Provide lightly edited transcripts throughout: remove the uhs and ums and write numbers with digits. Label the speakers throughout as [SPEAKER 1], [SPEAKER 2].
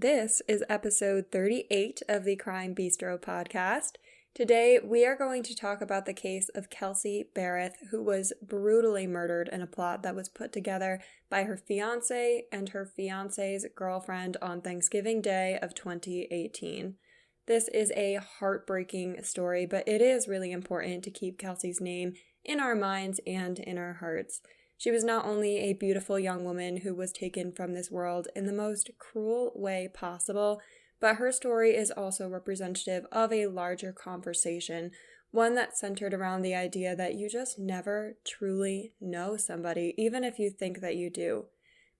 [SPEAKER 1] This is episode 38 of the Crime Bistro podcast. Today, we are going to talk about the case of Kelsey Berreth, who was brutally murdered in a plot that was put together by her fiancé and her fiancé's girlfriend on Thanksgiving Day of 2018. This is a heartbreaking story, but it is really important to keep Kelsey's name in our minds and in our hearts. She was not only a beautiful young woman who was taken from this world in the most cruel way possible, but her story is also representative of a larger conversation, one that centered around the idea that you just never truly know somebody, even if you think that you do.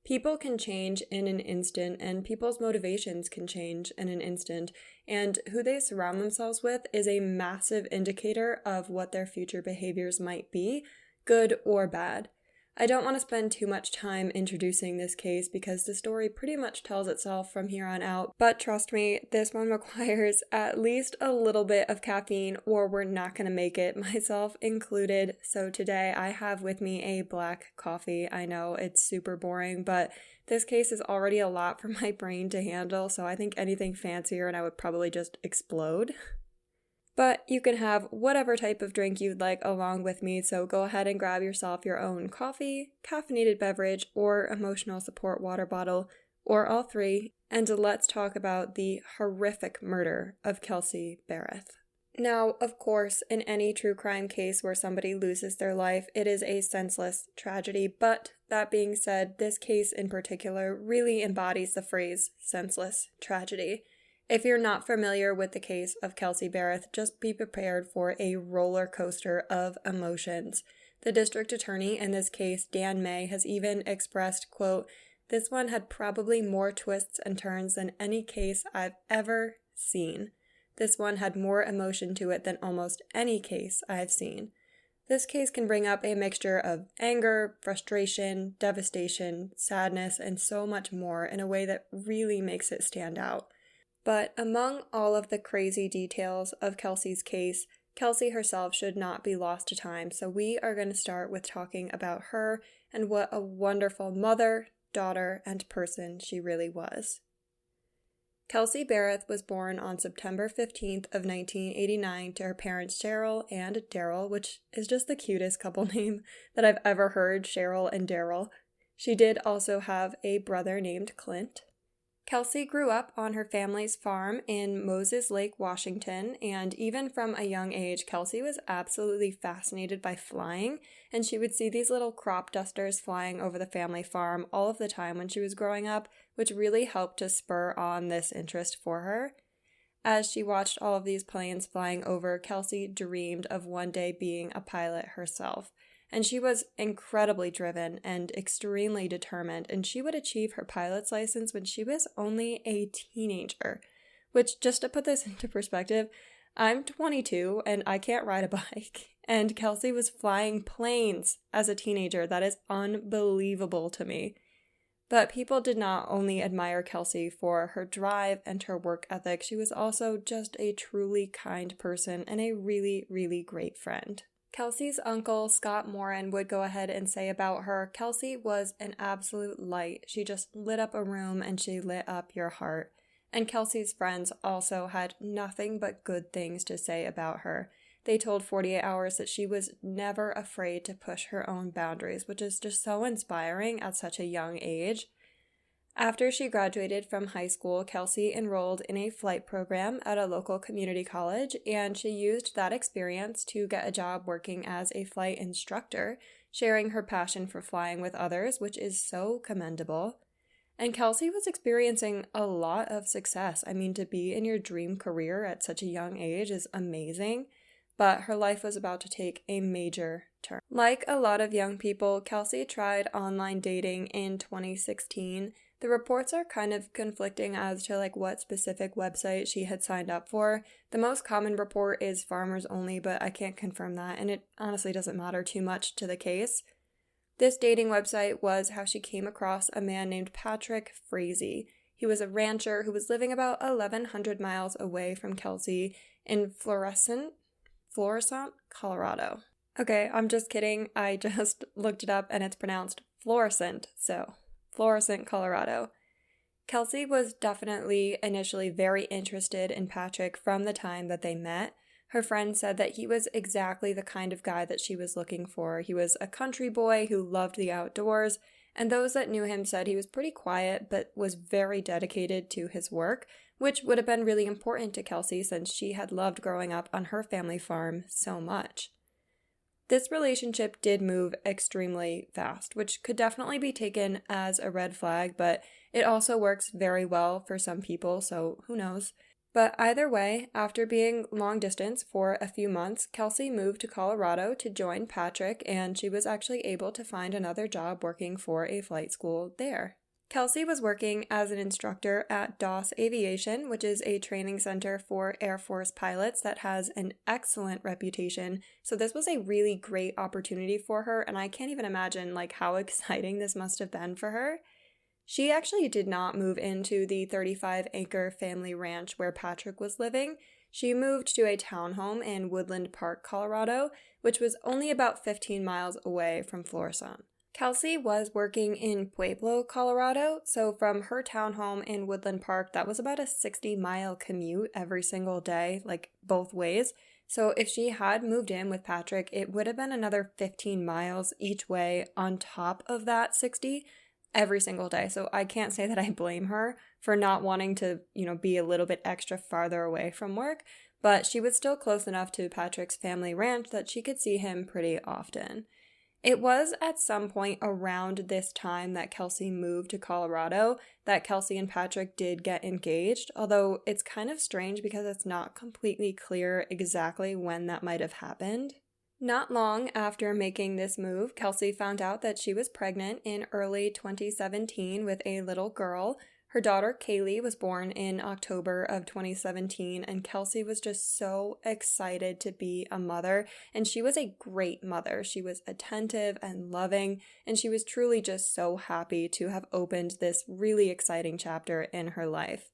[SPEAKER 1] People can change in an instant, and people's motivations can change in an instant, and who they surround themselves with is a massive indicator of what their future behaviors might be, good or bad. I don't want to spend too much time introducing this case because the story pretty much tells itself from here on out, but trust me, this one requires at least a little bit of caffeine or we're not going to make it, myself included. So today I have with me a black coffee. I know it's super boring, but this case is already a lot for my brain to handle, so I think anything fancier and I would probably just explode. But you can have whatever type of drink you'd like along with me, so go ahead and grab yourself your own coffee, caffeinated beverage, or emotional support water bottle, or all three, and let's talk about the horrific murder of Kelsey Berreth. Now, of course, in any true crime case where somebody loses their life, it is a senseless tragedy, but that being said, this case in particular really embodies the phrase senseless tragedy. If you're not familiar with the case of Kelsey Berreth, just be prepared for a roller coaster of emotions. The district attorney in this case, Dan May, has even expressed, quote, "This one had probably more twists and turns than any case I've ever seen. This one had more emotion to it than almost any case I've seen. This case can bring up a mixture of anger, frustration, devastation, sadness, and so much more in a way that really makes it stand out." But among all of the crazy details of Kelsey's case, Kelsey herself should not be lost to time, so we are going to start with talking about her and what a wonderful mother, daughter, and person she really was. Kelsey Berreth was born on September 15th of 1989 to her parents Cheryl and Daryl, which is just the cutest couple name that I've ever heard, Cheryl and Daryl. She did also have a brother named Clint. Kelsey grew up on her family's farm in Moses Lake, Washington, and even from a young age, Kelsey was absolutely fascinated by flying, and she would see these little crop dusters flying over the family farm all of the time when she was growing up, which really helped to spur on this interest for her. As she watched all of these planes flying over, Kelsey dreamed of one day being a pilot herself. And she was incredibly driven and extremely determined, and she would achieve her pilot's license when she was only a teenager. Which, just to put this into perspective, I'm 22 and I can't ride a bike, and Kelsey was flying planes as a teenager. That is unbelievable to me. But people did not only admire Kelsey for her drive and her work ethic, she was also just a truly kind person and a really, really great friend. Kelsey's uncle, Scott Moran, would go ahead and say about her, Kelsey was an absolute light. She just lit up a room and she lit up your heart. And Kelsey's friends also had nothing but good things to say about her. They told 48 Hours that she was never afraid to push her own boundaries, which is just so inspiring at such a young age. After she graduated from high school, Kelsey enrolled in a flight program at a local community college, and she used that experience to get a job working as a flight instructor, sharing her passion for flying with others, which is so commendable. And Kelsey was experiencing a lot of success. I mean, to be in your dream career at such a young age is amazing, but her life was about to take a major turn. Like a lot of young people, Kelsey tried online dating in 2016. The reports are kind of conflicting as to what specific website she had signed up for. The most common report is Farmers Only, but I can't confirm that, and it honestly doesn't matter too much to the case. This dating website was how she came across a man named Patrick Frazee. He was a rancher who was living about 1,100 miles away from Kelsey in Florissant, Colorado. Okay, I'm just kidding. I just looked it up and it's pronounced Florissant, so Florissant, Colorado. Kelsey was definitely initially very interested in Patrick from the time that they met. Her friend said that he was exactly the kind of guy that she was looking for. He was a country boy who loved the outdoors, and those that knew him said he was pretty quiet but was very dedicated to his work, which would have been really important to Kelsey since she had loved growing up on her family farm so much. This relationship did move extremely fast, which could definitely be taken as a red flag, but it also works very well for some people, so who knows. But either way, after being long distance for a few months, Kelsey moved to Colorado to join Patrick, and she was actually able to find another job working for a flight school there. Kelsey was working as an instructor at Doss Aviation, which is a training center for Air Force pilots that has an excellent reputation. So this was a really great opportunity for her, and I can't even imagine how exciting this must have been for her. She actually did not move into the 35-acre family ranch where Patrick was living. She moved to a townhome in Woodland Park, Colorado, which was only about 15 miles away from Florissant. Kelsey was working in Pueblo, Colorado, so from her townhome in Woodland Park, that was about a 60-mile commute every single day, both ways. So if she had moved in with Patrick, it would have been another 15 miles each way on top of that 60 every single day. So I can't say that I blame her for not wanting to, be a little bit extra farther away from work, but she was still close enough to Patrick's family ranch that she could see him pretty often. It was at some point around this time that Kelsey moved to Colorado that Kelsey and Patrick did get engaged, although it's kind of strange because it's not completely clear exactly when that might have happened. Not long after making this move, Kelsey found out that she was pregnant in early 2017 with a little girl. Her daughter, Kaylee, was born in October of 2017, and Kelsey was just so excited to be a mother, and she was a great mother. She was attentive and loving, and she was truly just so happy to have opened this really exciting chapter in her life.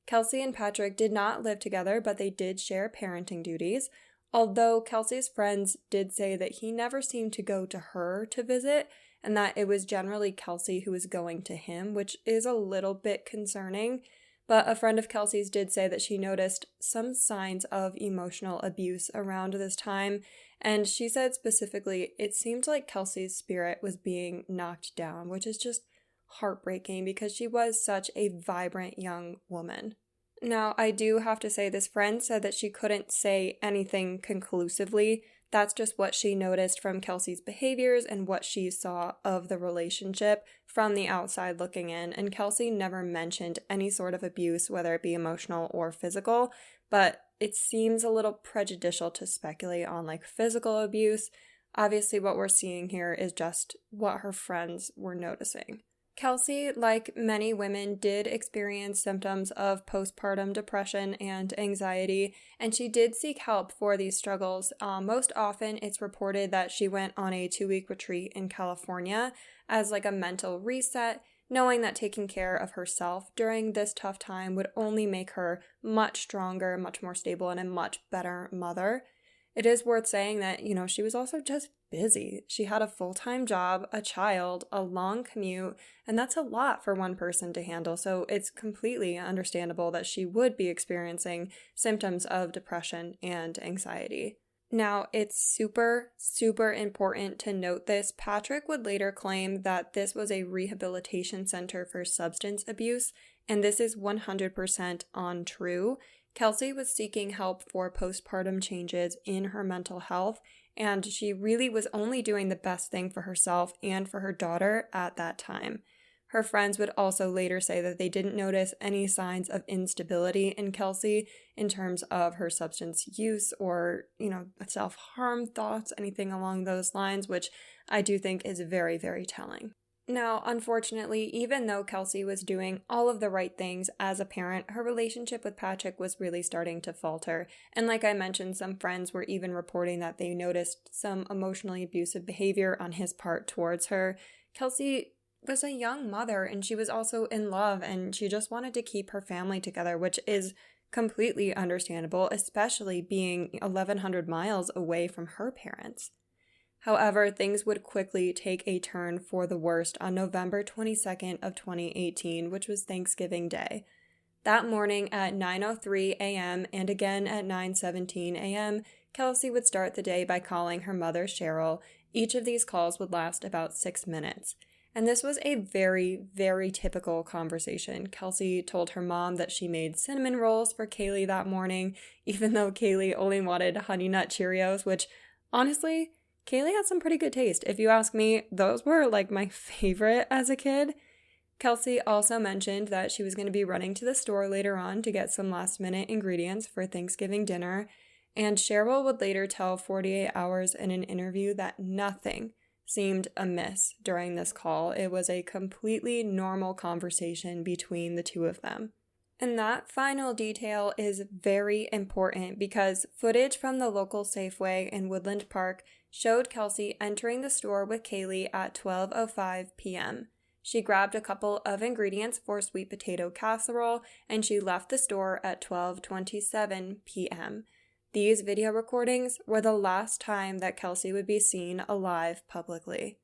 [SPEAKER 1] Kelsey and Patrick did not live together, but they did share parenting duties, although Kelsey's friends did say that he never seemed to go to her to visit, and that it was generally Kelsey who was going to him, which is a little bit concerning. But a friend of Kelsey's did say that she noticed some signs of emotional abuse around this time, and she said specifically it seemed like Kelsey's spirit was being knocked down, which is just heartbreaking because she was such a vibrant young woman. Now, I do have to say this friend said that she couldn't say anything conclusively. That's just what she noticed from Kelsey's behaviors and what she saw of the relationship from the outside looking in. And Kelsey never mentioned any sort of abuse, whether it be emotional or physical, but it seems a little prejudicial to speculate on physical abuse. Obviously, what we're seeing here is just what her friends were noticing. Kelsey, like many women, did experience symptoms of postpartum depression and anxiety, and she did seek help for these struggles. Most often, it's reported that she went on a 2-week retreat in California as a mental reset, knowing that taking care of herself during this tough time would only make her much stronger, much more stable, and a much better mother. It is worth saying that, she was also just busy. She had a full-time job, a child, a long commute, and that's a lot for one person to handle. So it's completely understandable that she would be experiencing symptoms of depression and anxiety. Now, it's super, super important to note this. Patrick would later claim that this was a rehabilitation center for substance abuse, and this is 100% untrue. Kelsey was seeking help for postpartum changes in her mental health, and she really was only doing the best thing for herself and for her daughter at that time. Her friends would also later say that they didn't notice any signs of instability in Kelsey in terms of her substance use or, self-harm thoughts, anything along those lines, which I do think is very, very telling. Now, unfortunately, even though Kelsey was doing all of the right things as a parent, her relationship with Patrick was really starting to falter. And like I mentioned, some friends were even reporting that they noticed some emotionally abusive behavior on his part towards her. Kelsey was a young mother, and she was also in love, and she just wanted to keep her family together, which is completely understandable, especially being 1,100 miles away from her parents. However, things would quickly take a turn for the worst on November 22nd of 2018, which was Thanksgiving Day. That morning at 9:03 a.m. and again at 9:17 a.m., Kelsey would start the day by calling her mother, Cheryl. Each of these calls would last about 6 minutes. And this was a very, very typical conversation. Kelsey told her mom that she made cinnamon rolls for Kaylee that morning, even though Kaylee only wanted Honey Nut Cheerios, which, honestly, Kaylee had some pretty good taste. If you ask me, those were like my favorite as a kid. Kelsey also mentioned that she was going to be running to the store later on to get some last-minute ingredients for Thanksgiving dinner, and Cheryl would later tell 48 Hours in an interview that nothing seemed amiss during this call. It was a completely normal conversation between the two of them. And that final detail is very important because footage from the local Safeway in Woodland Park showed Kelsey entering the store with Kaylee at 12:05 p.m. She grabbed a couple of ingredients for sweet potato casserole, and she left the store at 12:27 p.m. These video recordings were the last time that Kelsey would be seen alive publicly.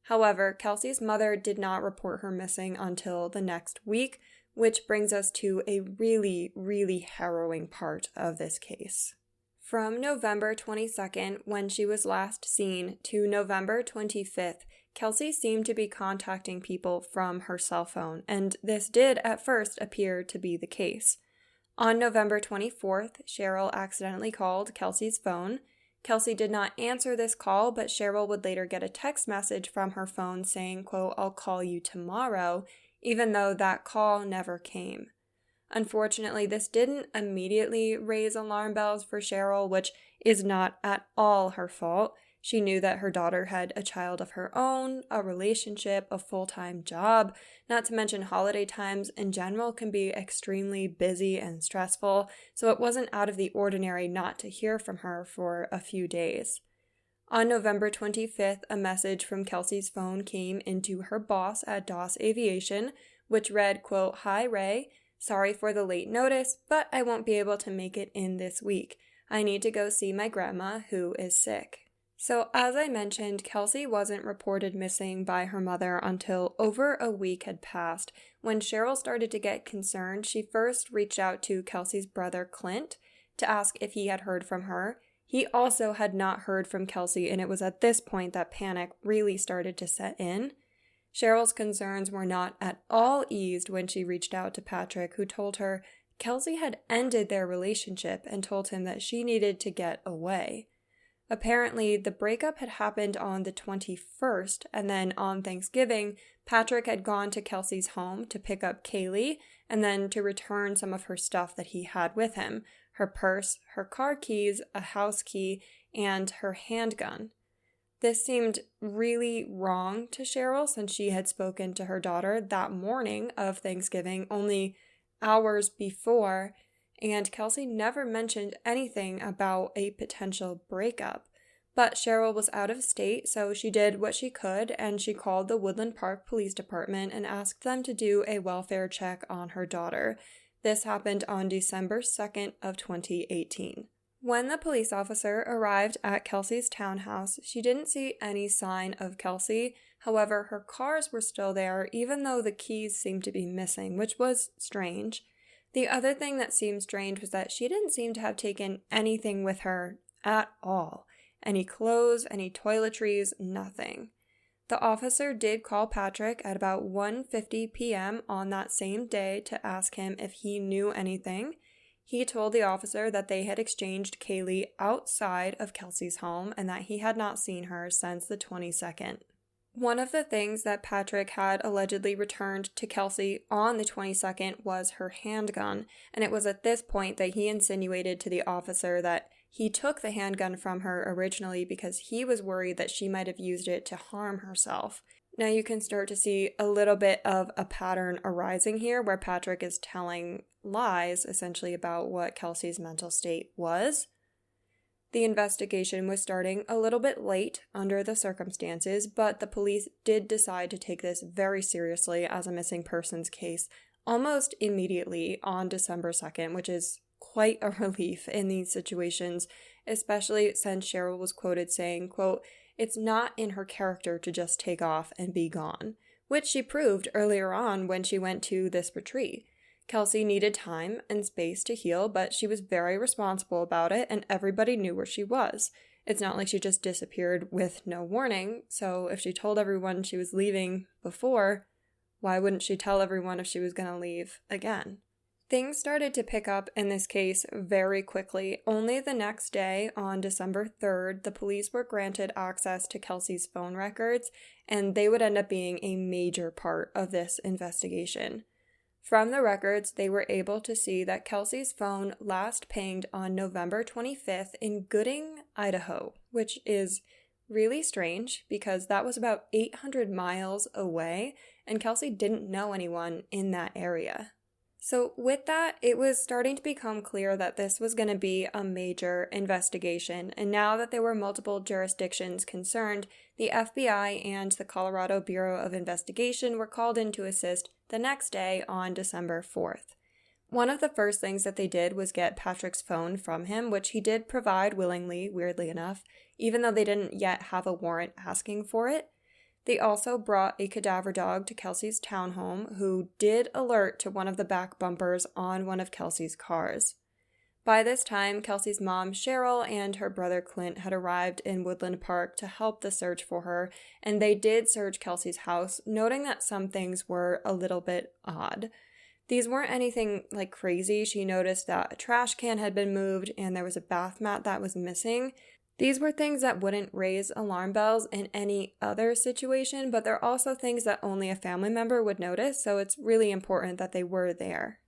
[SPEAKER 1] However, Kelsey's mother did not report her missing until the next week, which brings us to a really, really harrowing part of this case. From November 22nd, when she was last seen, to November 25th, Kelsey seemed to be contacting people from her cell phone, and this did at first appear to be the case. On November 24th, Cheryl accidentally called Kelsey's phone. Kelsey did not answer this call, but Cheryl would later get a text message from her phone saying, quote, "I'll call you tomorrow," even though that call never came. Unfortunately, this didn't immediately raise alarm bells for Cheryl, which is not at all her fault. She knew that her daughter had a child of her own, a relationship, a full-time job, not to mention holiday times in general can be extremely busy and stressful, so it wasn't out of the ordinary not to hear from her for a few days. On November 25th, a message from Kelsey's phone came into her boss at Doss Aviation, which read, quote, "Hi Ray, sorry for the late notice, but I won't be able to make it in this week. I need to go see my grandma, who is sick." So as I mentioned, Kelsey wasn't reported missing by her mother until over a week had passed. When Cheryl started to get concerned, she first reached out to Kelsey's brother, Clint, to ask if he had heard from her. He also had not heard from Kelsey, and it was at this point that panic really started to set in. Cheryl's concerns were not at all eased when she reached out to Patrick, who told her Kelsey had ended their relationship and told him that she needed to get away. Apparently, the breakup had happened on the 21st, and then on Thanksgiving, Patrick had gone to Kelsey's home to pick up Kaylee and then to return some of her stuff that he had with him, her purse, her car keys, a house key, and her handgun. This seemed really wrong to Cheryl since she had spoken to her daughter that morning of Thanksgiving only hours before, and Kelsey never mentioned anything about a potential breakup. But Cheryl was out of state, so she did what she could, and she called the Woodland Park Police Department and asked them to do a welfare check on her daughter. This happened on December 2nd of 2018. When the police officer arrived at Kelsey's townhouse, she didn't see any sign of Kelsey. However, her cars were still there, even though the keys seemed to be missing, which was strange. The other thing that seemed strange was that she didn't seem to have taken anything with her at all. Any clothes, any toiletries, nothing. The officer did call Patrick at about 1:50 p.m. on that same day to ask him if he knew anything. He told the officer that they had exchanged Kaylee outside of Kelsey's home and that he had not seen her since the 22nd. One of the things that Patrick had allegedly returned to Kelsey on the 22nd was her handgun, and it was at this point that he insinuated to the officer that he took the handgun from her originally because he was worried that she might have used it to harm herself. Now you can start to see a little bit of a pattern arising here where Patrick is telling lies essentially about what Kelsey's mental state was. The investigation was starting a little bit late under the circumstances, but the police did decide to take this very seriously as a missing persons case almost immediately on December 2nd, which is quite a relief in these situations, especially since Cheryl was quoted saying, quote, It's not in her character to just take off and be gone, which she proved earlier on when she went to this retreat. Kelsey needed time and space to heal, but she was very responsible about it, and everybody knew where she was. It's not like she just disappeared with no warning, so if she told everyone she was leaving before, why wouldn't she tell everyone if she was going to leave again? Things started to pick up in this case very quickly. Only the next day, on December 3rd, the police were granted access to Kelsey's phone records, and they would end up being a major part of this investigation. From the records, they were able to see that Kelsey's phone last pinged on November 25th in Gooding, Idaho, which is really strange because that was about 800 miles away, and Kelsey didn't know anyone in that area. So with that, it was starting to become clear that this was going to be a major investigation, and now that there were multiple jurisdictions concerned, the FBI and the Colorado Bureau of Investigation were called in to assist the next day on December 4th. One of the first things that they did was get Patrick's phone from him, which he did provide willingly, weirdly enough, even though they didn't yet have a warrant asking for it. They also brought a cadaver dog to Kelsey's townhome, who did alert to one of the back bumpers on one of Kelsey's cars. By this time, Kelsey's mom, Cheryl, and her brother Clint had arrived in Woodland Park to help the search for her, and they did search Kelsey's house, noting that some things were a little bit odd. These weren't anything like crazy. She noticed that a trash can had been moved and there was a bath mat that was missing. These were things that wouldn't raise alarm bells in any other situation, but they're also things that only a family member would notice, so it's really important that they were there.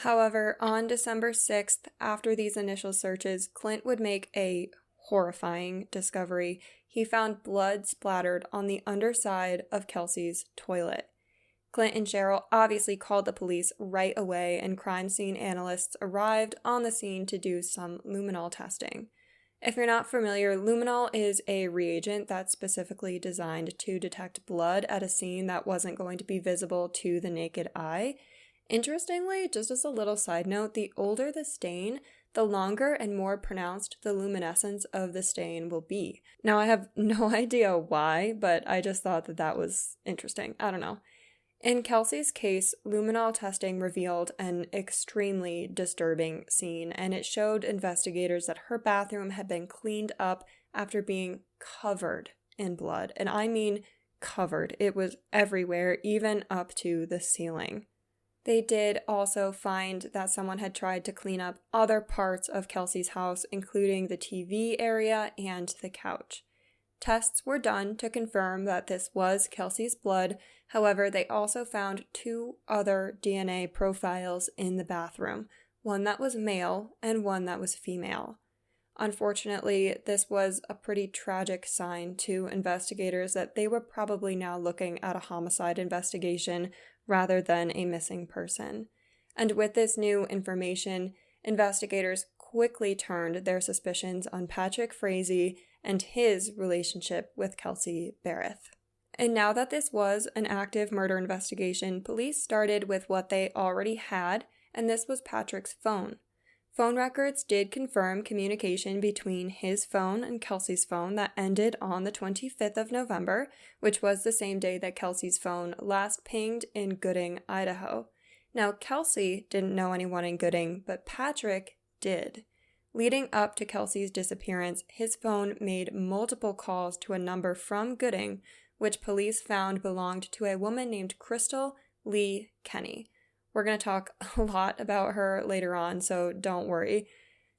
[SPEAKER 1] However, on December 6th, after these initial searches, Clint would make a horrifying discovery. He found blood splattered on the underside of Kelsey's toilet. Clint and Cheryl obviously called the police right away, and crime scene analysts arrived on the scene to do some luminol testing. If you're not familiar, luminol is a reagent that's specifically designed to detect blood at a scene that wasn't going to be visible to the naked eye. Interestingly, just as a little side note, the older the stain, the longer and more pronounced the luminescence of the stain will be. Now, I have no idea why, but I just thought that that was interesting. I don't know. In Kelsey's case, luminol testing revealed an extremely disturbing scene, and it showed investigators that her bathroom had been cleaned up after being covered in blood. And I mean covered. It was everywhere, even up to the ceiling. They did also find that someone had tried to clean up other parts of Kelsey's house, including the TV area and the couch. Tests were done to confirm that this was Kelsey's blood. However, they also found 2 other DNA profiles in the bathroom, one that was male and one that was female. Unfortunately, this was a pretty tragic sign to investigators that they were probably now looking at a homicide investigation rather than a missing person. And with this new information, investigators quickly turned their suspicions on Patrick Frazee and his relationship with Kelsey Berreth. And now that this was an active murder investigation, police started with what they already had, and this was Patrick's phone. Phone records did confirm communication between his phone and Kelsey's phone that ended on the 25th of November, which was the same day that Kelsey's phone last pinged in Gooding, Idaho. Now, Kelsey didn't know anyone in Gooding, but Patrick did. Leading up to Kelsey's disappearance, his phone made multiple calls to a number from Gooding, which police found belonged to a woman named Crystal Lee Kenny. We're going to talk a lot about her later on, so don't worry.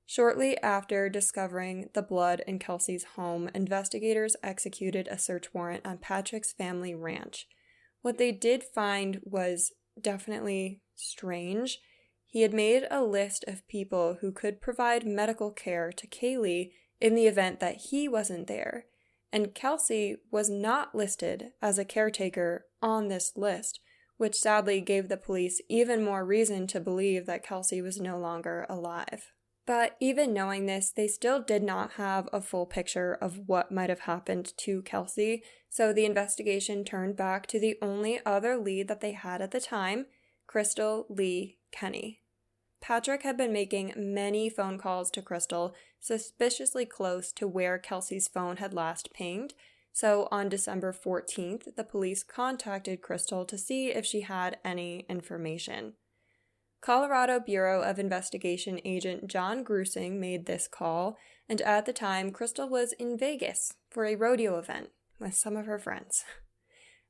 [SPEAKER 1] Shortly after discovering the blood in Kelsey's home, investigators executed a search warrant on Patrick's family ranch. What they did find was definitely strange. He had made a list of people who could provide medical care to Kaylee in the event that he wasn't there, and Kelsey was not listed as a caretaker on this list, which sadly gave the police even more reason to believe that Kelsey was no longer alive. But even knowing this, they still did not have a full picture of what might have happened to Kelsey, so the investigation turned back to the only other lead that they had at the time, Crystal Lee Kenny. Patrick had been making many phone calls to Crystal, suspiciously close to where Kelsey's phone had last pinged, So on December 14th, the police contacted Crystal to see if she had any information. Colorado Bureau of Investigation agent John Grusing made this call, and at the time, Crystal was in Vegas for a rodeo event with some of her friends.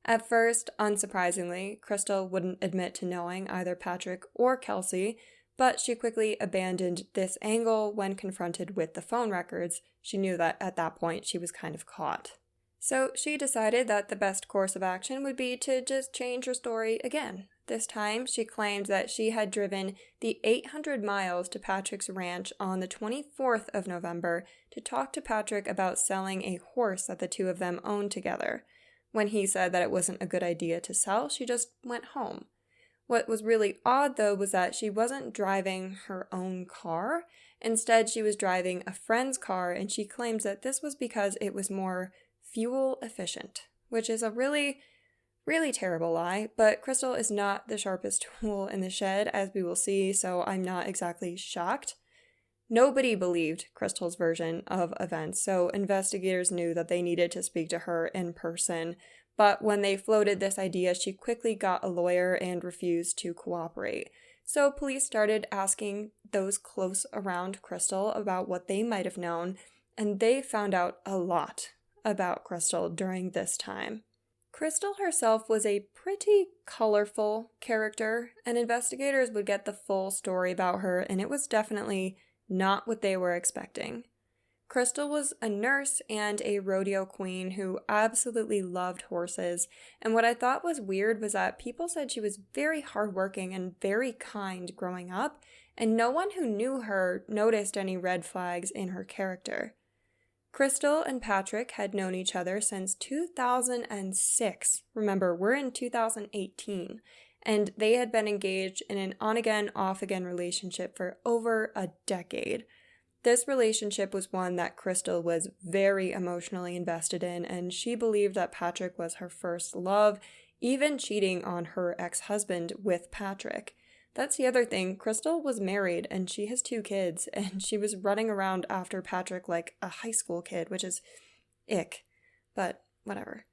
[SPEAKER 1] At first, unsurprisingly, Crystal wouldn't admit to knowing either Patrick or Kelsey, but she quickly abandoned this angle when confronted with the phone records. She knew that at that point she was kind of caught. So she decided that the best course of action would be to just change her story again. This time, she claimed that she had driven the 800 miles to Patrick's ranch on the 24th of November to talk to Patrick about selling a horse that the two of them owned together. When he said that it wasn't a good idea to sell, she just went home. What was really odd, though, was that she wasn't driving her own car. Instead, she was driving a friend's car, and she claims that this was because it was more fuel efficient, which is a really terrible lie, but Crystal is not the sharpest tool in the shed, as we will see, so I'm not exactly shocked. Nobody believed Crystal's version of events, so investigators knew that they needed to speak to her in person, but when they floated this idea, she quickly got a lawyer and refused to cooperate. So police started asking those close around Crystal about what they might have known, and they found out a lot about Crystal during this time. Crystal herself was a pretty colorful character, and investigators would get the full story about her, and it was definitely not what they were expecting. Crystal was a nurse and a rodeo queen who absolutely loved horses, and what I thought was weird was that people said she was very hardworking and very kind growing up, and no one who knew her noticed any red flags in her character. Crystal and Patrick had known each other since 2006. Remember, we're in 2018, and they had been engaged in an on-again, off-again relationship for over a decade. This relationship was one that Crystal was very emotionally invested in, and she believed that Patrick was her first love, even cheating on her ex-husband with Patrick. That's the other thing. Crystal was married and she has 2 kids, and she was running around after Patrick like a high school kid, which is ick, but whatever.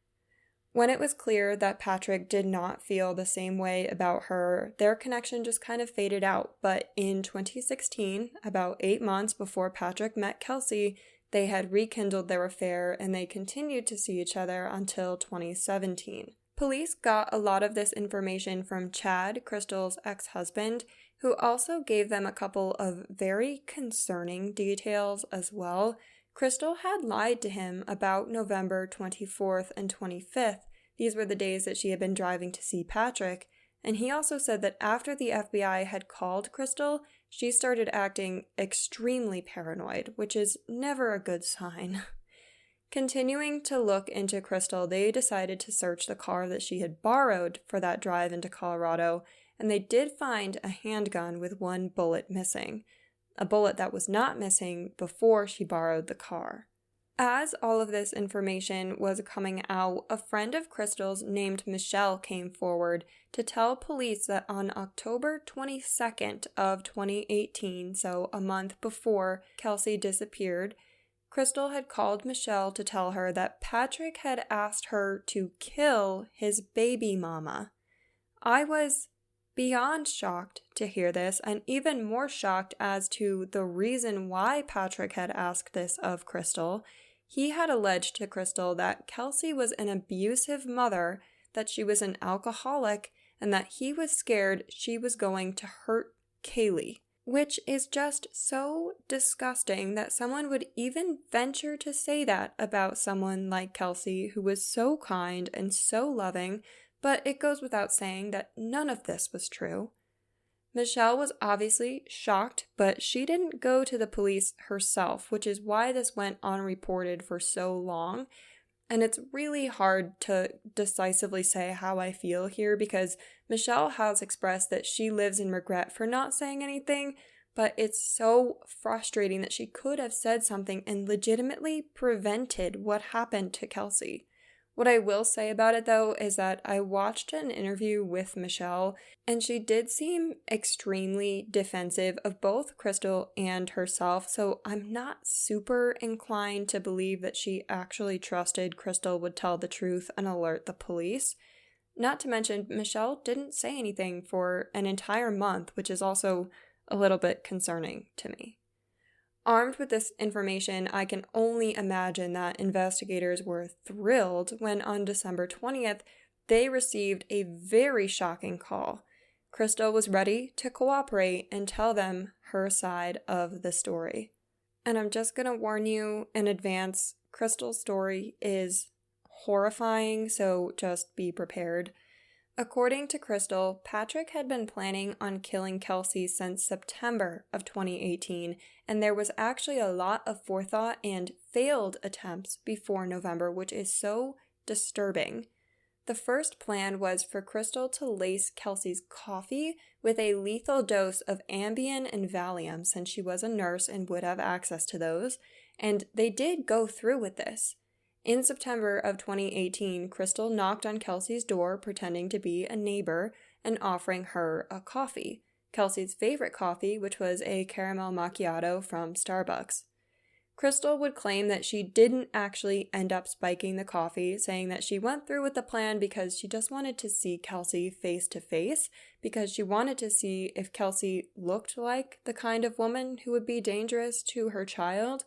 [SPEAKER 1] When it was clear that Patrick did not feel the same way about her, their connection just kind of faded out. But in 2016, about 8 months before Patrick met Kelsey, they had rekindled their affair and they continued to see each other until 2017. Police got a lot of this information from Chad, Crystal's ex-husband, who also gave them a couple of very concerning details as well. Crystal had lied to him about November 24th and 25th. These were the days that she had been driving to see Patrick, and he also said that after the FBI had called Crystal, she started acting extremely paranoid, which is never a good sign. Continuing to look into Crystal, they decided to search the car that she had borrowed for that drive into Colorado, and they did find a handgun with 1 bullet missing, a bullet that was not missing before she borrowed the car. As all of this information was coming out, a friend of Crystal's named Michelle came forward to tell police that on October 22nd of 2018, so a month before Kelsey disappeared, Crystal had called Michelle to tell her that Patrick had asked her to kill his baby mama. I was beyond shocked to hear this, and even more shocked as to the reason why Patrick had asked this of Crystal. He had alleged to Crystal that Kelsey was an abusive mother, that she was an alcoholic, and that he was scared she was going to hurt Kaylee. Which is just so disgusting that someone would even venture to say that about someone like Kelsey, who was so kind and so loving, but it goes without saying that none of this was true. Michelle was obviously shocked, but she didn't go to the police herself, which is why this went unreported for so long. And it's really hard to decisively say how I feel here because Michelle has expressed that she lives in regret for not saying anything, but it's so frustrating that she could have said something and legitimately prevented what happened to Kelsey. What I will say about it, though, is that I watched an interview with Michelle, and she did seem extremely defensive of both Crystal and herself, so I'm not super inclined to believe that she actually trusted Crystal would tell the truth and alert the police. Not to mention, Michelle didn't say anything for an entire month, which is also a little bit concerning to me. Armed with this information, I can only imagine that investigators were thrilled when on December 20th, they received a very shocking call. Crystal was ready to cooperate and tell them her side of the story. And I'm just going to warn you in advance, Crystal's story is horrifying, so just be prepared. According to Crystal, Patrick had been planning on killing Kelsey since September of 2018, and there was actually a lot of forethought and failed attempts before November, which is so disturbing. The first plan was for Crystal to lace Kelsey's coffee with a lethal dose of Ambien and Valium, since she was a nurse and would have access to those, and they did go through with this. In September of 2018, Crystal knocked on Kelsey's door pretending to be a neighbor and offering her a coffee, Kelsey's favorite coffee, which was a caramel macchiato from Starbucks. Crystal would claim that she didn't actually end up spiking the coffee, saying that she went through with the plan because she just wanted to see Kelsey face to face, because she wanted to see if Kelsey looked like the kind of woman who would be dangerous to her child.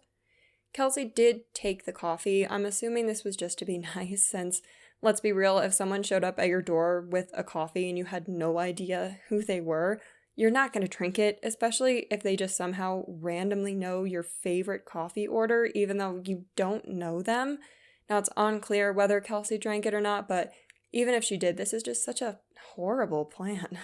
[SPEAKER 1] Kelsey did take the coffee. I'm assuming this was just to be nice, since, let's be real, if someone showed up at your door with a coffee and you had no idea who they were, you're not going to drink it, especially if they just somehow randomly know your favorite coffee order, even though you don't know them. Now, it's unclear whether Kelsey drank it or not, but even if she did, this is just such a horrible plan.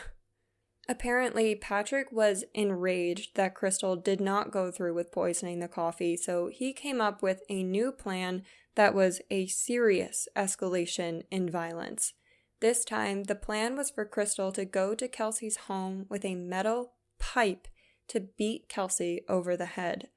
[SPEAKER 1] Apparently, Patrick was enraged that Crystal did not go through with poisoning the coffee, so he came up with a new plan that was a serious escalation in violence. This time, the plan was for Crystal to go to Kelsey's home with a metal pipe to beat Kelsey over the head.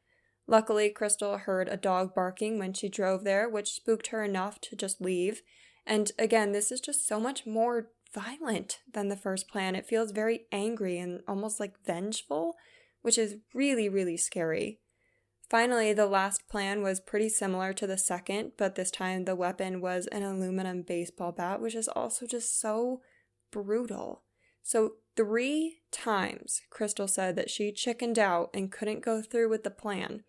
[SPEAKER 1] Luckily, Crystal heard a dog barking when she drove there, which spooked her enough to just leave. And again, this is just so much more violent than the first plan. It feels very angry and almost like vengeful, which is really, really scary. Finally, the last plan was pretty similar to the second, but this time the weapon was an aluminum baseball bat, which is also just so brutal. So 3 times Crystal said that she chickened out and couldn't go through with the plan,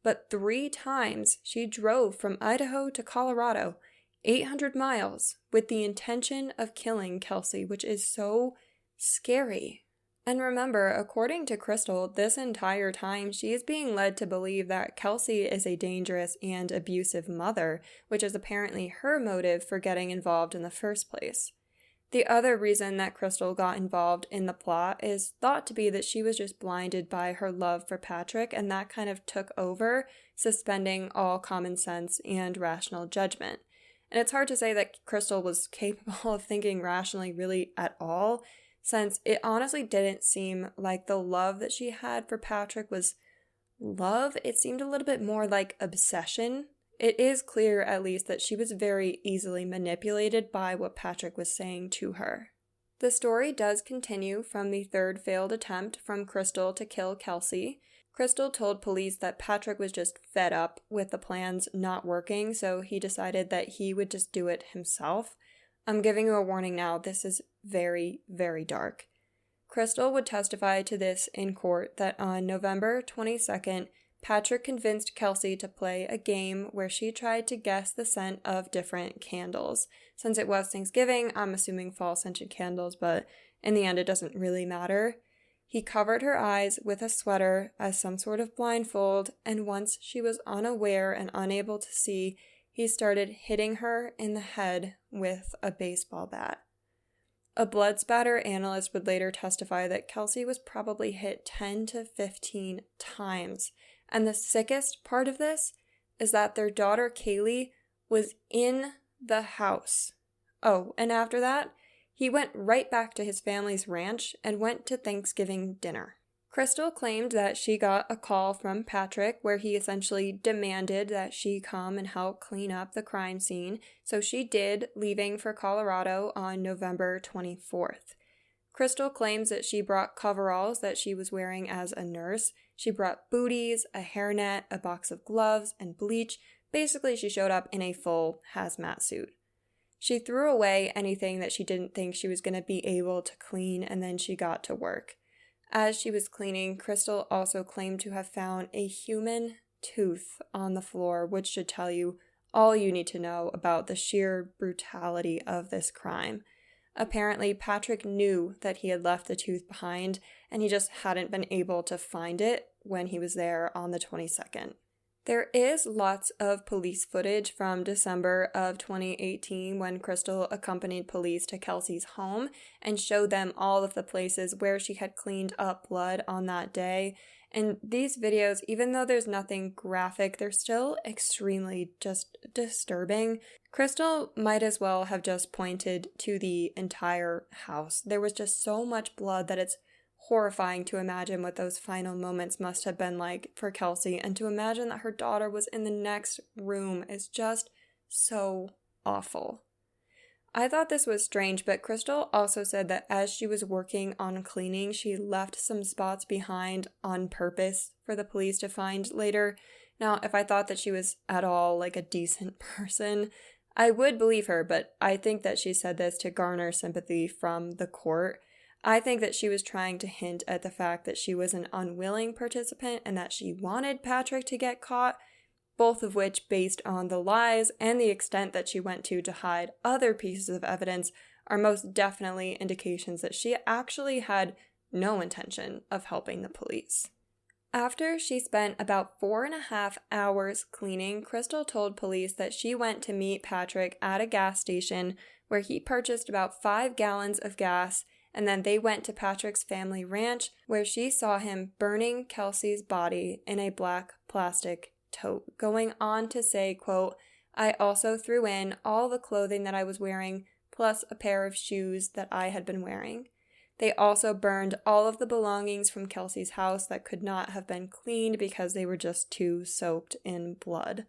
[SPEAKER 1] but 3 times she drove from Idaho to Colorado, 800 miles, with the intention of killing Kelsey, which is so scary. And remember, according to Crystal, this entire time she is being led to believe that Kelsey is a dangerous and abusive mother, which is apparently her motive for getting involved in the first place. The other reason that Crystal got involved in the plot is thought to be that she was just blinded by her love for Patrick, and that kind of took over, suspending all common sense and rational judgment. And it's hard to say that Crystal was capable of thinking rationally really at all, since it honestly didn't seem like the love that she had for Patrick was love. It seemed a little bit more like obsession. It is clear, at least, that she was very easily manipulated by what Patrick was saying to her. The story does continue from the third failed attempt from Crystal to kill Kelsey. Crystal told police that Patrick was just fed up with the plans not working, so he decided that he would just do it himself. I'm giving you a warning now, this is very, very dark. Crystal would testify to this in court that on November 22nd, Patrick convinced Kelsey to play a game where she tried to guess the scent of different candles. Since it was Thanksgiving, I'm assuming fall-scented candles, but in the end it doesn't really matter. He covered her eyes with a sweater as some sort of blindfold, and once she was unaware and unable to see, he started hitting her in the head with a baseball bat. A blood spatter analyst would later testify that Kelsey was probably hit 10 to 15 times. And the sickest part of this is that their daughter Kaylee was in the house. Oh, and after that, he went right back to his family's ranch and went to Thanksgiving dinner. Crystal claimed that she got a call from Patrick where he essentially demanded that she come and help clean up the crime scene, so she did, leaving for Colorado on November 24th. Crystal claims that she brought coveralls that she was wearing as a nurse. She brought booties, a hairnet, a box of gloves, and bleach. Basically, she showed up in a full hazmat suit. She threw away anything that she didn't think she was going to be able to clean, and then she got to work. As she was cleaning, Crystal also claimed to have found a human tooth on the floor, which should tell you all you need to know about the sheer brutality of this crime. Apparently, Patrick knew that he had left the tooth behind, and he just hadn't been able to find it when he was there on the 22nd. There is lots of police footage from December of 2018 when Crystal accompanied police to Kelsey's home and showed them all of the places where she had cleaned up blood on that day. And these videos, even though there's nothing graphic, they're still extremely just disturbing. Crystal might as well have just pointed to the entire house. There was just so much blood that it's horrifying to imagine what those final moments must have been like for Kelsey, and to imagine that her daughter was in the next room is just so awful. I thought this was strange, but Crystal also said that as she was working on cleaning, she left some spots behind on purpose for the police to find later. Now, if I thought that she was at all like a decent person, I would believe her, but I think that she said this to garner sympathy from the court. I think that she was trying to hint at the fact that she was an unwilling participant and that she wanted Patrick to get caught, both of which, based on the lies and the extent that she went to hide other pieces of evidence, are most definitely indications that she actually had no intention of helping the police. After she spent about 4.5 hours cleaning, Crystal told police that she went to meet Patrick at a gas station where he purchased about 5 gallons of gas, and then they went to Patrick's family ranch where she saw him burning Kelsey's body in a black plastic tote, going on to say, quote, "I also threw in all the clothing that I was wearing, plus a pair of shoes that I had been wearing. They also burned all of the belongings from Kelsey's house that could not have been cleaned because they were just too soaked in blood."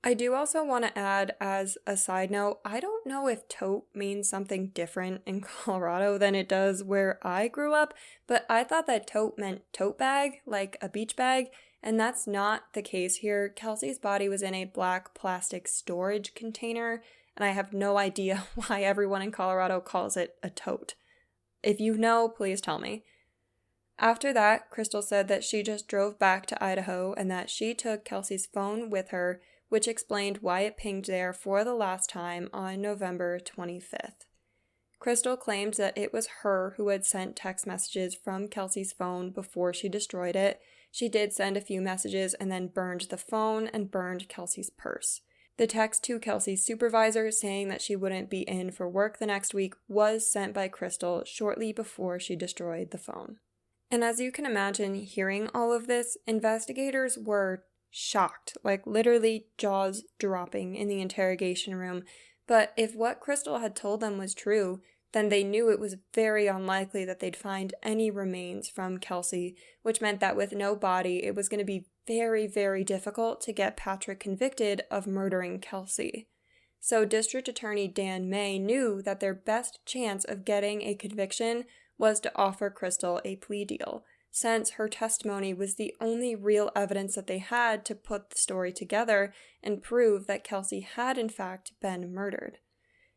[SPEAKER 1] I do also want to add, as a side note, I don't know if tote means something different in Colorado than it does where I grew up, but I thought that tote meant tote bag, like a beach bag, and that's not the case here. Kelsey's body was in a black plastic storage container, and I have no idea why everyone in Colorado calls it a tote. If you know, please tell me. After that, Crystal said that she just drove back to Idaho and that she took Kelsey's phone with her, which explained why it pinged there for the last time on November 25th. Crystal claimed that it was her who had sent text messages from Kelsey's phone before she destroyed it. She did send a few messages and then burned the phone and burned Kelsey's purse. The text to Kelsey's supervisor saying that she wouldn't be in for work the next week was sent by Crystal shortly before she destroyed the phone. And as you can imagine, hearing all of this, investigators were shocked, like literally jaws dropping in the interrogation room. But if what Crystal had told them was true, then they knew it was very unlikely that they'd find any remains from Kelsey, which meant that with no body, it was going to be very, very difficult to get Patrick convicted of murdering Kelsey. So District Attorney Dan May knew that their best chance of getting a conviction was to offer Crystal a plea deal, since her testimony was the only real evidence that they had to put the story together and prove that Kelsey had in fact been murdered.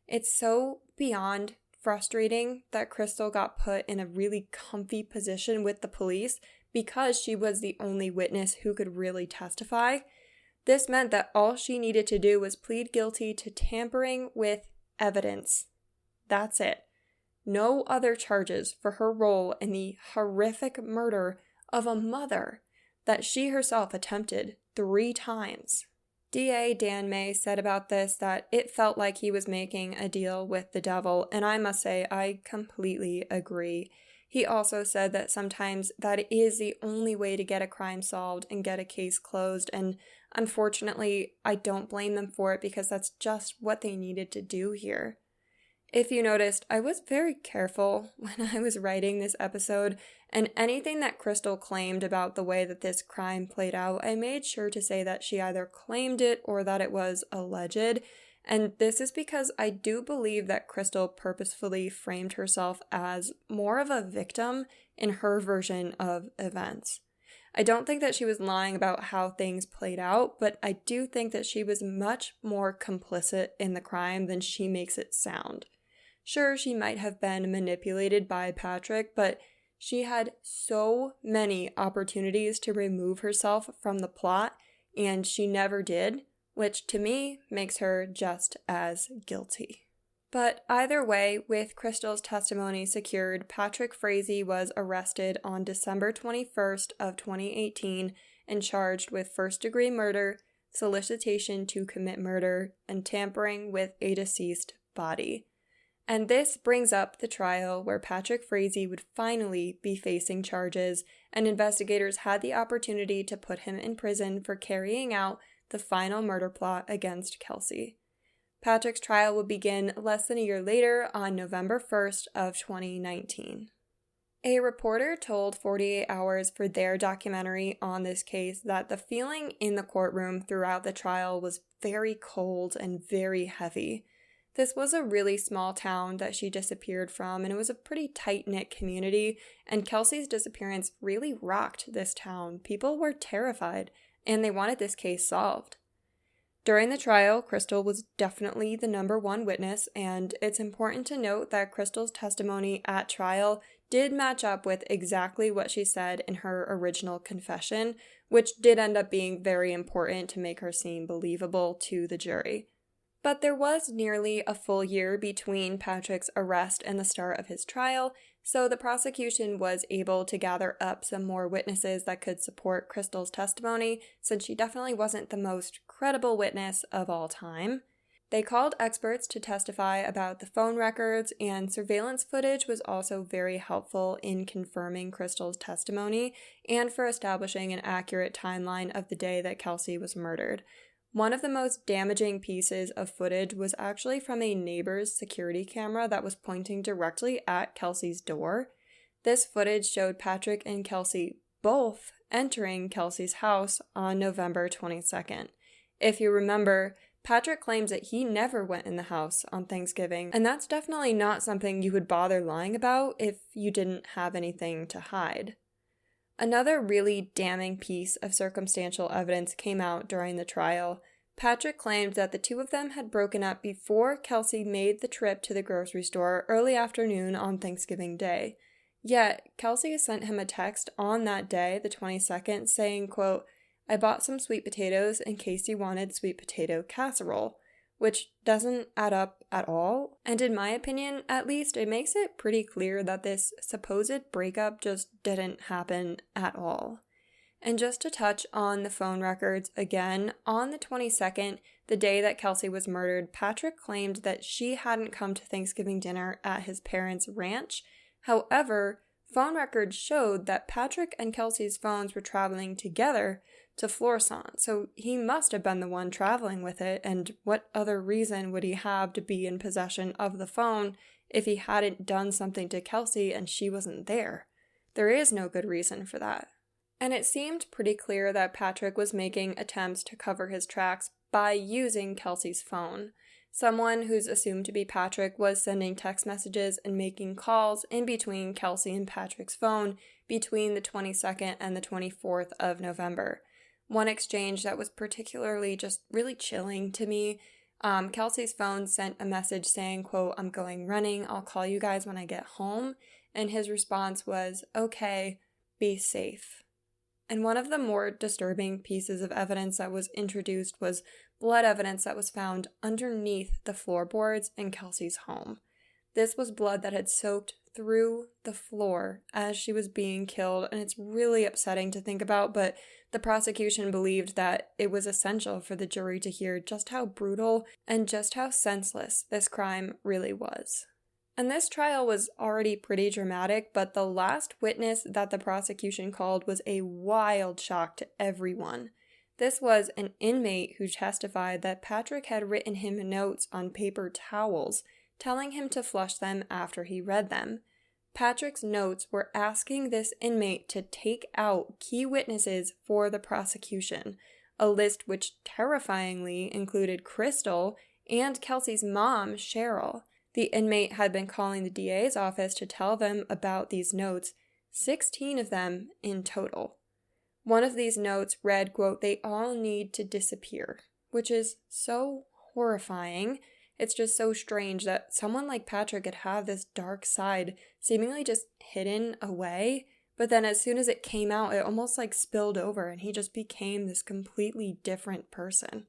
[SPEAKER 1] It's so beyond frustrating that Crystal got put in a really comfy position with the police because she was the only witness who could really testify. This meant that all she needed to do was plead guilty to tampering with evidence. That's it. No other charges for her role in the horrific murder of a mother that she herself attempted 3 times. DA Dan May said about this that it felt like he was making a deal with the devil, and I must say I completely agree. He also said that sometimes that is the only way to get a crime solved and get a case closed, and unfortunately, I don't blame them for it because that's just what they needed to do here. If you noticed, I was very careful when I was writing this episode, and anything that Crystal claimed about the way that this crime played out, I made sure to say that she either claimed it or that it was alleged. And this is because I do believe that Crystal purposefully framed herself as more of a victim in her version of events. I don't think that she was lying about how things played out, but I do think that she was much more complicit in the crime than she makes it sound. Sure, she might have been manipulated by Patrick, but she had so many opportunities to remove herself from the plot, and she never did, which to me makes her just as guilty. But either way, with Crystal's testimony secured, Patrick Frazee was arrested on December 21st of 2018 and charged with first-degree murder, solicitation to commit murder, and tampering with a deceased body. And this brings up the trial where Patrick Frazee would finally be facing charges, and investigators had the opportunity to put him in prison for carrying out the final murder plot against Kelsey. Patrick's trial would begin less than a year later on November 1st of 2019. A reporter told 48 Hours for their documentary on this case that the feeling in the courtroom throughout the trial was very cold and very heavy. This was a really small town that she disappeared from, and it was a pretty tight-knit community, and Kelsey's disappearance really rocked this town. People were terrified, and they wanted this case solved. During the trial, Crystal was definitely the number one witness, and it's important to note that Crystal's testimony at trial did match up with exactly what she said in her original confession, which did end up being very important to make her seem believable to the jury. But there was nearly a full year between Patrick's arrest and the start of his trial, so the prosecution was able to gather up some more witnesses that could support Crystal's testimony, since she definitely wasn't the most credible witness of all time. They called experts to testify about the phone records, and surveillance footage was also very helpful in confirming Crystal's testimony and for establishing an accurate timeline of the day that Kelsey was murdered. One of the most damaging pieces of footage was actually from a neighbor's security camera that was pointing directly at Kelsey's door. This footage showed Patrick and Kelsey both entering Kelsey's house on November 22nd. If you remember, Patrick claims that he never went in the house on Thanksgiving, and that's definitely not something you would bother lying about if you didn't have anything to hide. Another really damning piece of circumstantial evidence came out during the trial. Patrick claimed that the two of them had broken up before Kelsey made the trip to the grocery store early afternoon on Thanksgiving Day. Yet, Kelsey sent him a text on that day, the 22nd, saying, quote, "I bought some sweet potatoes in case you wanted sweet potato casserole," which doesn't add up at all. And in my opinion, at least, it makes it pretty clear that this supposed breakup just didn't happen at all. And just to touch on the phone records again, on the 22nd, the day that Kelsey was murdered, Patrick claimed that she hadn't come to Thanksgiving dinner at his parents' ranch. However, phone records showed that Patrick and Kelsey's phones were traveling together to Florissant, so he must have been the one traveling with it, and what other reason would he have to be in possession of the phone if he hadn't done something to Kelsey and she wasn't there? There is no good reason for that. And it seemed pretty clear that Patrick was making attempts to cover his tracks by using Kelsey's phone. Someone who's assumed to be Patrick was sending text messages and making calls in between Kelsey and Patrick's phone between the 22nd and the 24th of November. One exchange that was particularly just really chilling to me, Kelsey's phone sent a message saying, quote, "I'm going running, I'll call you guys when I get home," and his response was, "Okay, be safe." And one of the more disturbing pieces of evidence that was introduced was blood evidence that was found underneath the floorboards in Kelsey's home. This was blood that had soaked through the floor as she was being killed, and it's really upsetting to think about, but the prosecution believed that it was essential for the jury to hear just how brutal and just how senseless this crime really was. And this trial was already pretty dramatic, but the last witness that the prosecution called was a wild shock to everyone. This was an inmate who testified that Patrick had written him notes on paper towels telling him to flush them after he read them. Patrick's notes were asking this inmate to take out key witnesses for the prosecution, a list which terrifyingly included Crystal and Kelsey's mom, Cheryl. The inmate had been calling the DA's office to tell them about these notes, 16 of them in total. One of these notes read, quote, "They all need to disappear," which is so horrifying. It's just so strange that someone like Patrick could have this dark side seemingly just hidden away, but then as soon as it came out, it almost like spilled over and he just became this completely different person.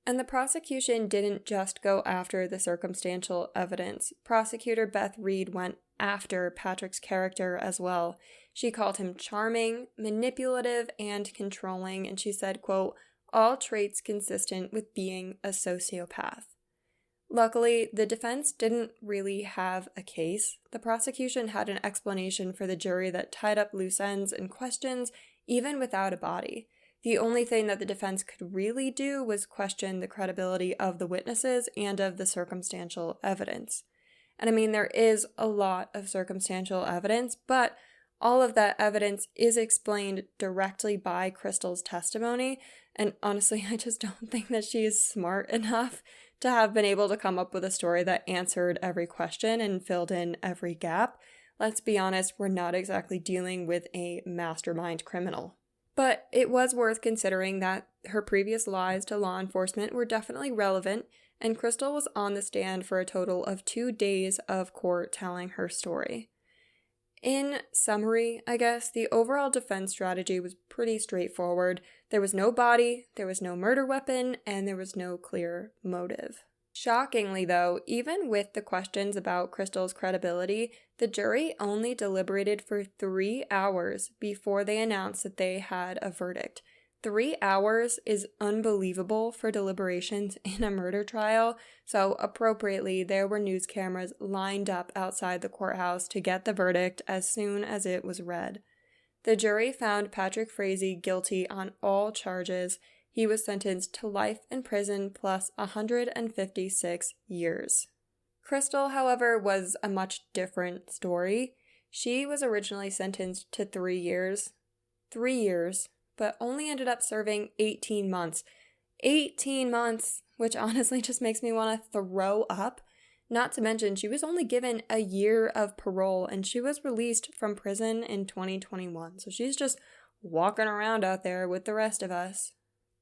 [SPEAKER 1] And the prosecution didn't just go after the circumstantial evidence. Prosecutor Beth Reed went after Patrick's character as well. She called him charming, manipulative, and controlling, and she said, quote, "all traits consistent with being a sociopath." Luckily, the defense didn't really have a case. The prosecution had an explanation for the jury that tied up loose ends and questions, even without a body. The only thing that the defense could really do was question the credibility of the witnesses and of the circumstantial evidence. And I mean, there is a lot of circumstantial evidence, but all of that evidence is explained directly by Crystal's testimony, and honestly, I just don't think that she is smart enough to have been able to come up with a story that answered every question and filled in every gap. Let's be honest, we're not exactly dealing with a mastermind criminal. But it was worth considering that her previous lies to law enforcement were definitely relevant, and Crystal was on the stand for a total of 2 days of court telling her story. In summary, I guess, the overall defense strategy was pretty straightforward. There was no body, there was no murder weapon, and there was no clear motive. Shockingly, though, even with the questions about Crystal's credibility, the jury only deliberated for 3 hours before they announced that they had a verdict. 3 hours is unbelievable for deliberations in a murder trial, so appropriately, there were news cameras lined up outside the courthouse to get the verdict as soon as it was read. The jury found Patrick Frazee guilty on all charges. He was sentenced to life in prison plus 156 years. Crystal, however, was a much different story. She was originally sentenced to 3 years. 3 years. But only ended up serving 18 months. 18 months, which honestly just makes me want to throw up. Not to mention, she was only given a year of parole, and she was released from prison in 2021. So she's just walking around out there with the rest of us.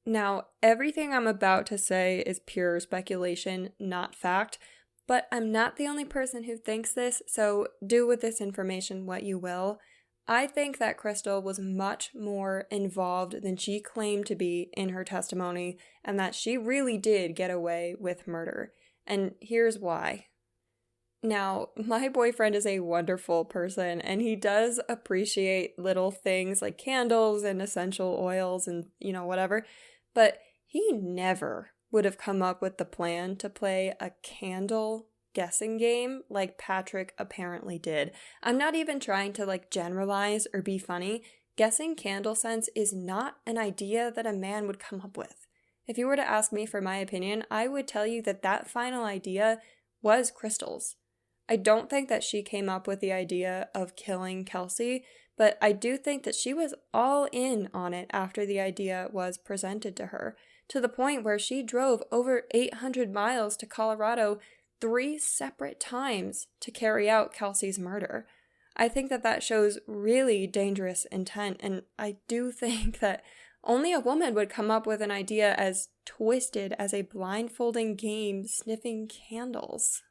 [SPEAKER 1] Now, everything I'm about to say is pure speculation, not fact, but I'm not the only person who thinks this, so do with this information what you will. I think that Crystal was much more involved than she claimed to be in her testimony, and that she really did get away with murder. And here's why. Now, my boyfriend is a wonderful person, and he does appreciate little things like candles and essential oils and, whatever, but he never would have come up with the plan to play a candle guessing game like Patrick apparently did. I'm not even trying to generalize or be funny. Guessing candle scents is not an idea that a man would come up with. If you were to ask me for my opinion, I would tell you that that final idea was Crystal's. I don't think that she came up with the idea of killing Kelsey, but I do think that she was all in on it after the idea was presented to her, to the point where she drove over 800 miles to Colorado 3 separate times to carry out Kelsey's murder. I think that that shows really dangerous intent, and I do think that only a woman would come up with an idea as twisted as a blindfolding game sniffing candles.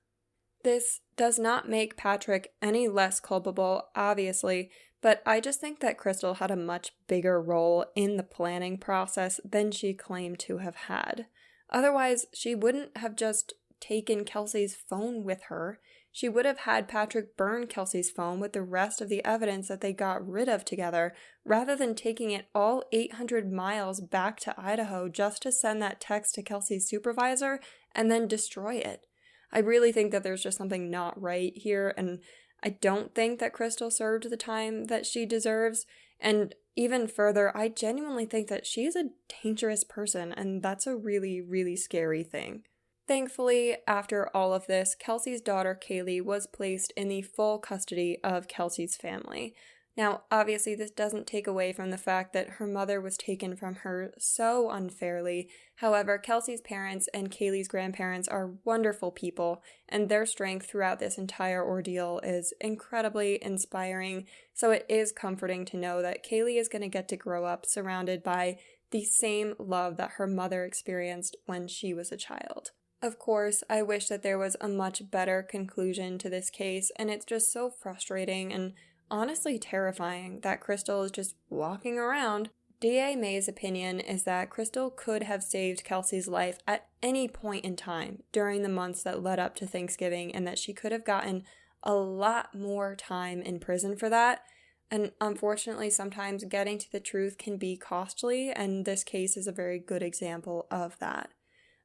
[SPEAKER 1] This does not make Patrick any less culpable, obviously, but I just think that Crystal had a much bigger role in the planning process than she claimed to have had. Otherwise, she wouldn't have just taken Kelsey's phone with her. She would have had Patrick burn Kelsey's phone with the rest of the evidence that they got rid of together, rather than taking it all 800 miles back to Idaho just to send that text to Kelsey's supervisor and then destroy it. I really think that there's just something not right here, and I don't think that Crystal served the time that she deserves, and even further, I genuinely think that she's a dangerous person, and that's a really, really scary thing. Thankfully, after all of this, Kelsey's daughter Kaylee was placed in the full custody of Kelsey's family. Now, obviously, this doesn't take away from the fact that her mother was taken from her so unfairly. However, Kelsey's parents and Kaylee's grandparents are wonderful people, and their strength throughout this entire ordeal is incredibly inspiring. So it is comforting to know that Kaylee is going to get to grow up surrounded by the same love that her mother experienced when she was a child. Of course, I wish that there was a much better conclusion to this case, and it's just so frustrating and honestly terrifying that Crystal is just walking around. DA May's opinion is that Crystal could have saved Kelsey's life at any point in time during the months that led up to Thanksgiving, and that she could have gotten a lot more time in prison for that. And unfortunately, sometimes getting to the truth can be costly, and this case is a very good example of that.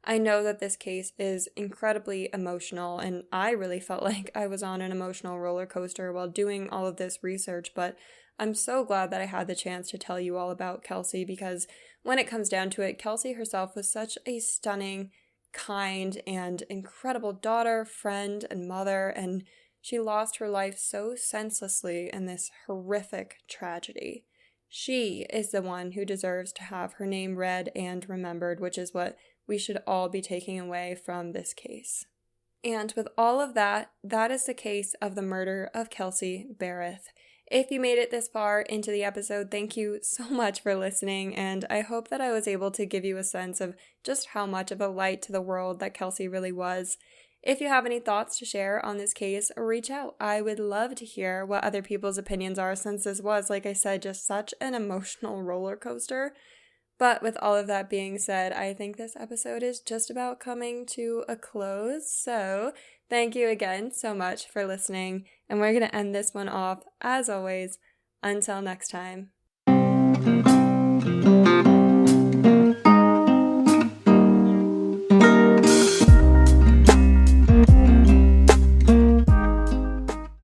[SPEAKER 1] I know that this case is incredibly emotional, and I really felt like I was on an emotional roller coaster while doing all of this research, but I'm so glad that I had the chance to tell you all about Kelsey, because when it comes down to it, Kelsey herself was such a stunning, kind, and incredible daughter, friend, and mother, and she lost her life so senselessly in this horrific tragedy. She is the one who deserves to have her name read and remembered, which is what we should all be taking away from this case. And with all of that, that is the case of the murder of Kelsey Berreth. If you made it this far into the episode, thank you so much for listening, and I hope that I was able to give you a sense of just how much of a light to the world that Kelsey really was. If you have any thoughts to share on this case, reach out. I would love to hear what other people's opinions are, since this was, like I said, just such an emotional roller coaster. But with all of that being said, I think this episode is just about coming to a close. So thank you again so much for listening. And we're going to end this one off, as always, until next time.